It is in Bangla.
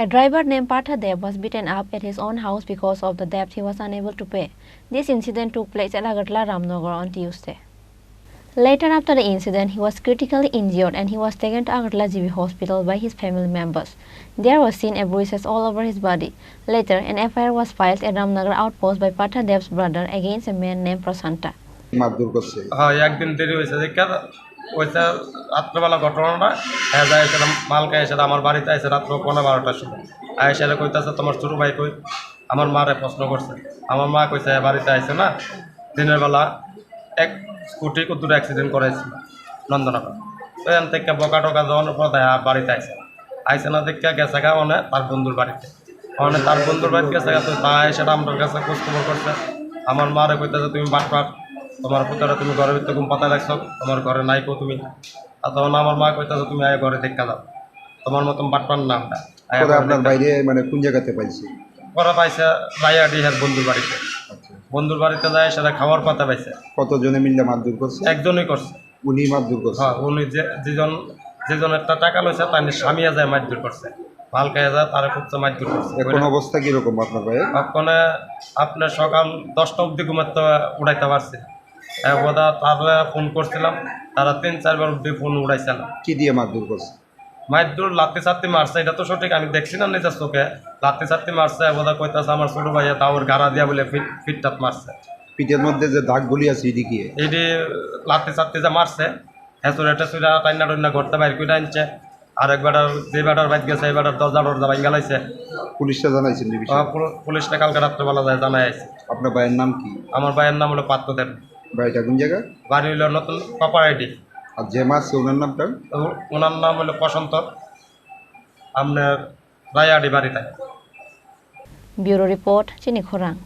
A driver named Partha Deb was beaten up at his own house because of the debt he was unable to pay. This incident took place at Agartala Ramnagar on Tuesday. Later after the incident, he was critically injured and he was taken to Agartala GB hospital by his family members. There was seen bruises all over his body. Later, an FIR was filed at Ramnagar outpost by Partha Deb's brother against a man named Prasanta. একদিন দেরি হয়েছে দেখা ওইটা রাত্রেবেলা ঘটনাটা হ্যাঁ এসে মালকে এসে আমার বাড়িতে এসে রাত্র 12:30টার সময় এসে কইতেছে তোমার ছোটো ভাই কই আমার মারে প্রশ্ন করছে আমার মা কইছে বাড়িতে আইসে না দিনের বেলা এক স্কুটি দুটো অ্যাক্সিডেন্ট করেছে নন্দনগর ওইখান থেকে বকা টকা দেওয়ার পর বাড়িতে আইসে না দেখে গেছে গা মানে তার বন্ধুর বাড়িতে মানে তার বন্ধুর বাড়িতে গেছে তো তা সেটা আমার কাছে খোঁজখবর করছে আমার মারে কইতেছে তুমি বাটপাট তোমার পুত্রা তুমি ঘরের ভিতরে ঘুম পাতা রাখছো তোমার ঘরে নাই কো তুমি আর তখন আমার মা কইতাছো তুমি আয় ঘরে দেখা দাও তোমার মতন বাটপার নামটা আপনার বাইরে মানে কোন জায়গাতে পাইছি পরে পাইছে রায়াডি হের বন্ধুর বাড়িতে যায় সেটা খাওয়ার পাতা পাইছে কতজনে মিলে মারধর করছে একজনই করছে উনি মারধর করছে হ্যাঁ উনি যেজন একটা টাকা লইছে তার স্বামীয়া যায় মারধর করছে মাল খাইয়া যায় তারা খুব মারধর করছে এখন অবস্থা কিরকম আপনার ভাইয়ের ওখানে আপনার সকাল 10টা অবধি ঘুমাতে উড়াইতে পারছে বোধা তারা ফোন করছিলাম তারা 3-4 বার অবধি ফোন উড়াইছে না কি দিয়ে মারধর করছে মারধর লাত্তি চাত্তি মারছে এটা তো সঠিক আমি দেখছি না নিজের চোখে লাত্তি চাত্তি মারছে বোধা কইতাছে আমার ছোট ভাইয়া তাওর গাড়া দিয়া বলে ফিটটাপ মারছে পিঠের মধ্যে যে দাগগুলি আছে এদিকে এটি লাত্তি চাত্তি যে মারছে হেঁচুরে টেচুরা টাইনা টইনা ঘরতে বাইর করে আনছে আর একবার যে বেটার বাইক গেছে এই বেটার দরজা ভাঙ গেলাইছে পুলিশটা জানাইছেন পুলিশটা কালকে রাত্রেবেলা যায় জানাই আছে আপনার ভাইয়ের নাম কি আমার ভাইয়ের নাম হলো পার্থ দেব বাড়িটা কোন জায়গা বাড়ি হলো নতুন প্রপার্টি আর যে মারছে ওনার নামটা ওনার নাম হলো বসন্ত আপনার রায়াডি বাড়িতে Bureau Report, Chini Khorang.